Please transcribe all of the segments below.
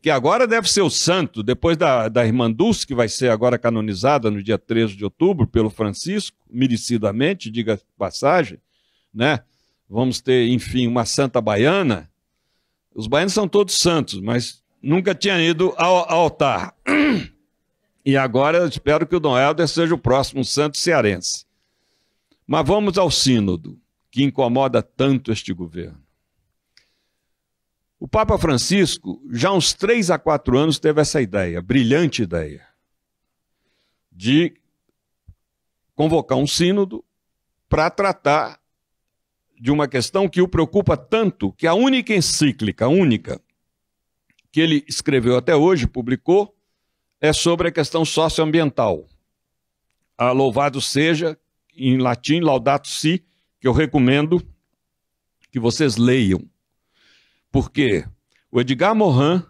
que agora deve ser o santo, depois da irmã Dulce, que vai ser agora canonizada no dia 13 de outubro pelo Francisco, merecidamente, diga passagem, né? Vamos ter, enfim, uma santa baiana. Os baianos são todos santos, mas nunca tinha ido ao altar. E agora eu espero que o Dom Helder seja o próximo santo cearense. Mas vamos ao sínodo, que incomoda tanto este governo. O Papa Francisco, já há uns 3 a 4 anos, teve essa ideia, brilhante ideia, de convocar um sínodo para tratar de uma questão que o preocupa tanto, que a única encíclica, que ele escreveu até hoje, publicou, é sobre a questão socioambiental. A louvado seja, em latim, Laudato Si, que eu recomendo que vocês leiam. Porque o Edgar Morin,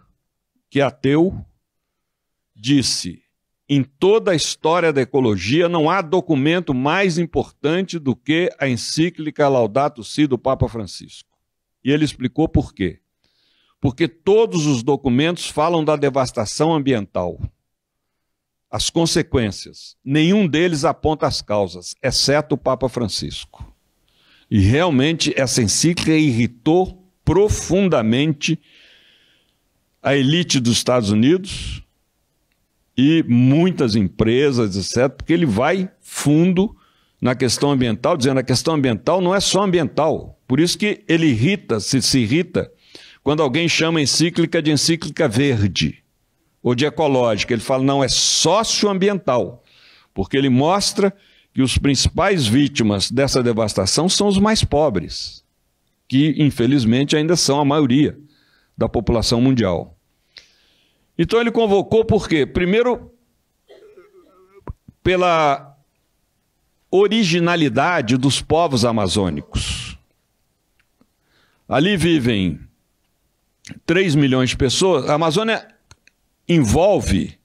que é ateu, disse: em toda a história da ecologia não há documento mais importante do que a encíclica Laudato Si do Papa Francisco. E ele explicou por quê. Porque todos os documentos falam da devastação ambiental, as consequências. Nenhum deles aponta as causas, exceto o Papa Francisco. E realmente essa encíclica irritou profundamente a elite dos Estados Unidos e muitas empresas, etc., porque ele vai fundo na questão ambiental, dizendo que a questão ambiental não é só ambiental. Por isso que ele se irrita quando alguém chama a encíclica de encíclica verde ou de ecológica. Ele fala, não, é socioambiental, porque ele mostra que os principais vítimas dessa devastação são os mais pobres, que infelizmente ainda são a maioria da população mundial. Então ele convocou por quê? Primeiro, pela originalidade dos povos amazônicos. Ali vivem 3 milhões de pessoas. A Amazônia envolve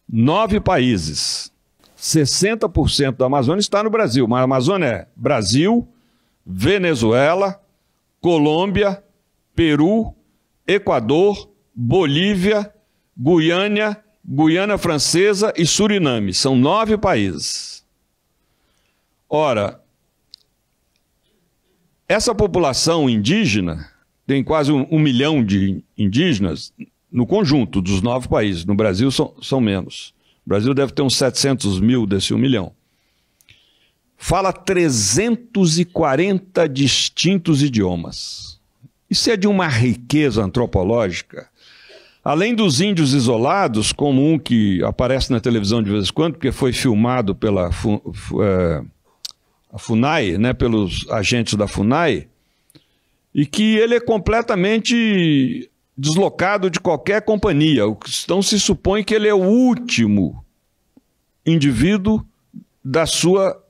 9 países. 60% da Amazônia está no Brasil, mas a Amazônia é Brasil, Venezuela, Colômbia, Peru, Equador, Bolívia, Guiana Francesa e Suriname. São 9 países. Ora, essa população indígena, tem quase 1 milhão de indígenas no conjunto dos 9 países. No Brasil são menos. O Brasil deve ter uns 700 mil desse 1 milhão. Fala 340 distintos idiomas. Isso é de uma riqueza antropológica. Além dos índios isolados, como um que aparece na televisão de vez em quando, porque foi filmado pela a FUNAI, né, pelos agentes da FUNAI, e que ele é completamente deslocado de qualquer companhia. Então se supõe que ele é o último indivíduo da sua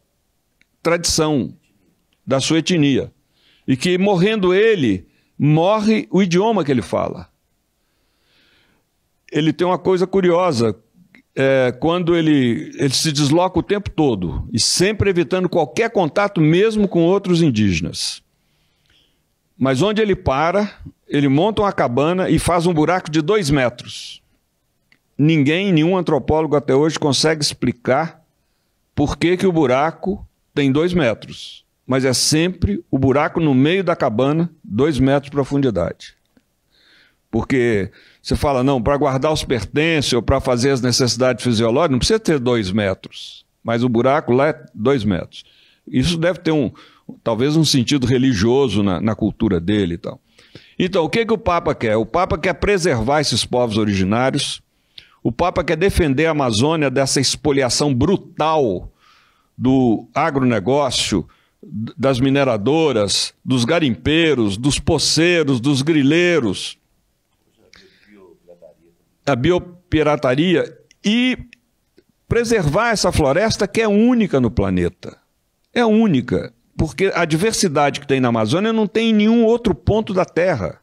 tradição, da sua etnia. E que morrendo ele, morre o idioma que ele fala. Ele tem uma coisa curiosa, quando ele se desloca o tempo todo, e sempre evitando qualquer contato mesmo com outros indígenas. Mas onde ele para, ele monta uma cabana e faz um buraco de 2 metros. Nenhum antropólogo até hoje consegue explicar por que o buraco tem 2 metros. Mas é sempre o buraco no meio da cabana, 2 metros de profundidade. Porque você fala, não, para guardar os pertences ou para fazer as necessidades fisiológicas, não precisa ter 2 metros. Mas o buraco lá é 2 metros. Isso deve ter talvez um sentido religioso na cultura dele e tal. Então, o que o Papa quer? O Papa quer preservar esses povos originários. O Papa quer defender a Amazônia dessa expoliação brutal do agronegócio, das mineradoras, dos garimpeiros, dos poceiros, dos grileiros, a biopirataria, e preservar essa floresta que é única no planeta. É única, porque a diversidade que tem na Amazônia não tem em nenhum outro ponto da Terra.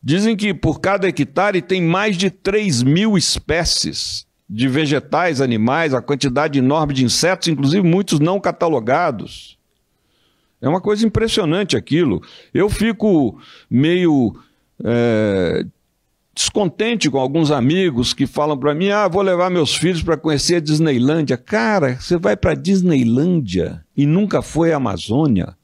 Dizem que por cada hectare tem mais de 3.000 espécies de vegetais, animais, a quantidade enorme de insetos, inclusive muitos não catalogados. É uma coisa impressionante aquilo. Eu fico meio descontente com alguns amigos que falam para mim, vou levar meus filhos para conhecer a Disneylândia. Cara, você vai para a Disneylândia e nunca foi à Amazônia,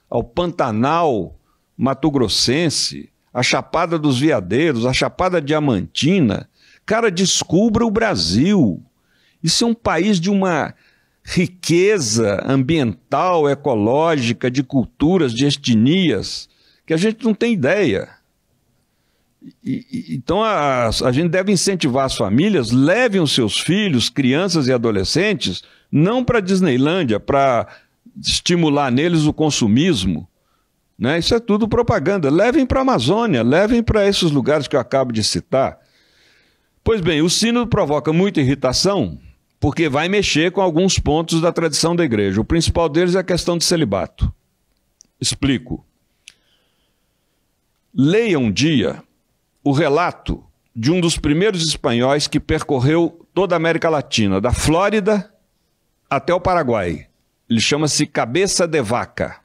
ao Pantanal Mato-Grossense, a Chapada dos Veadeiros, a Chapada Diamantina. Cara, descubra o Brasil. Isso é um país de uma riqueza ambiental, ecológica, de culturas, de etnias, que a gente não tem ideia. Então a gente deve incentivar as famílias, levem os seus filhos, crianças e adolescentes, não para a Disneylândia, para estimular neles o consumismo, né? Isso é tudo propaganda. Levem para a Amazônia, levem para esses lugares que eu acabo de citar. Pois bem, o sínodo provoca muita irritação, porque vai mexer com alguns pontos da tradição da igreja. O principal deles é a questão de celibato. Explico. Leia um dia o relato de um dos primeiros espanhóis que percorreu toda a América Latina, da Flórida até o Paraguai. Ele chama-se Cabeça de Vaca.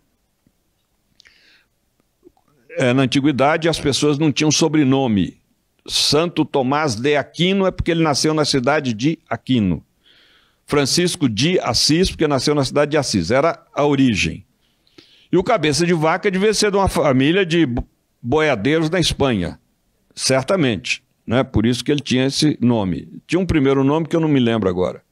Na antiguidade, as pessoas não tinham sobrenome. Santo Tomás de Aquino é porque ele nasceu na cidade de Aquino. Francisco de Assis, porque nasceu na cidade de Assis. Era a origem. E o Cabeça de Vaca devia ser de uma família de boiadeiros na Espanha. Certamente, né? Por isso que ele tinha esse nome. Tinha um primeiro nome que eu não me lembro agora.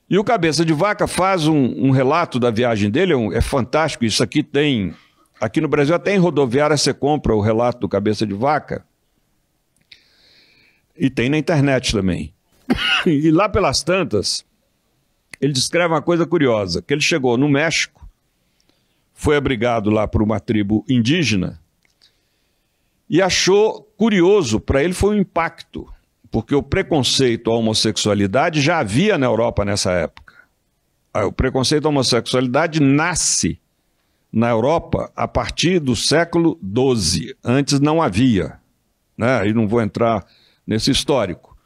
E o Cabeça de Vaca faz um relato da viagem dele, é fantástico. Isso aqui tem... Aqui no Brasil até em rodoviária você compra o relato do Cabeça de Vaca. E tem na internet também. E lá pelas tantas, ele descreve uma coisa curiosa, que ele chegou no México, foi abrigado lá por uma tribo indígena, e achou curioso, para ele foi um impacto, porque o preconceito à homossexualidade já havia na Europa nessa época. O preconceito à homossexualidade nasce na Europa a partir do século XII. Antes não havia, né? Aí não vou entrar nesse histórico.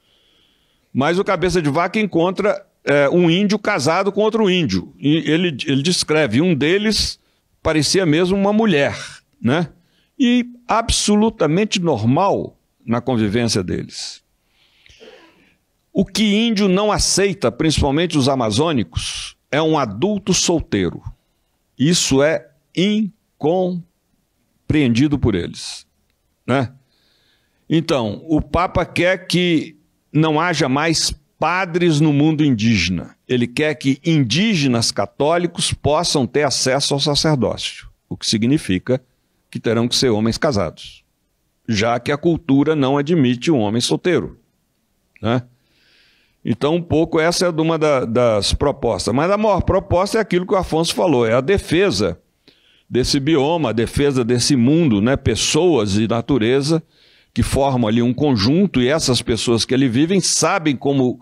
Mas o Cabeça de Vaca encontra um índio casado com outro índio. E ele descreve, um deles parecia mesmo uma mulher, né? E absolutamente normal na convivência deles. O que índio não aceita, principalmente os amazônicos, é um adulto solteiro. Isso é incompreendido por eles, né? Então, o Papa quer que não haja mais padres no mundo indígena. Ele quer que indígenas católicos possam ter acesso ao sacerdócio, o que significa que terão que ser homens casados, já que a cultura não admite um homem solteiro, né? Então, um pouco essa é uma das propostas. Mas a maior proposta é aquilo que o Afonso falou, é a defesa desse bioma, a defesa desse mundo, né? Pessoas e natureza que formam ali um conjunto, e essas pessoas que ali vivem sabem como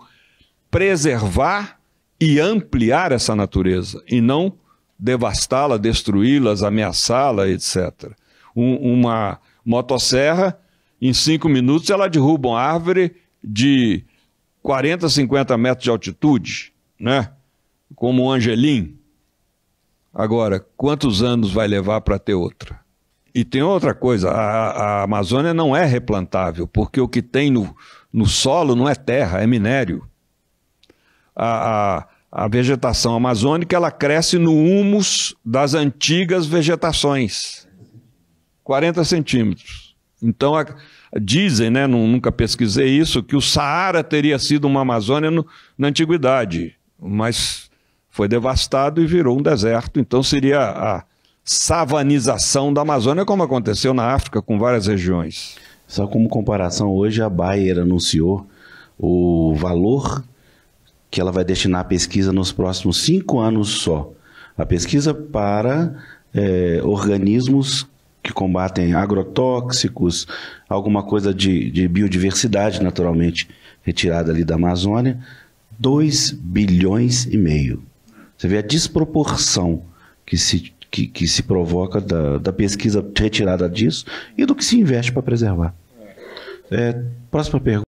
preservar e ampliar essa natureza, e não devastá-la, destruí-las, ameaçá-la, etc. Uma motosserra, em 5 minutos, ela derruba uma árvore de 40, 50 metros de altitude, né? Como um angelim. Agora, quantos anos vai levar para ter outra? E tem outra coisa, a Amazônia não é replantável, porque o que tem no solo não é terra, é minério. A vegetação amazônica, ela cresce no humus das antigas vegetações, 40 centímetros. Então, dizem, né, nunca pesquisei isso, que o Saara teria sido uma Amazônia na antiguidade, mas foi devastado e virou um deserto, então seria a savanização da Amazônia, como aconteceu na África com várias regiões. Só como comparação, hoje a Bayer anunciou o valor que ela vai destinar à pesquisa nos próximos 5 anos só. A pesquisa para organismos que combatem agrotóxicos, alguma coisa de biodiversidade naturalmente retirada ali da Amazônia, 2,5 bilhões. Você vê a desproporção que se provoca da pesquisa retirada disso e do que se investe para preservar. Próxima pergunta.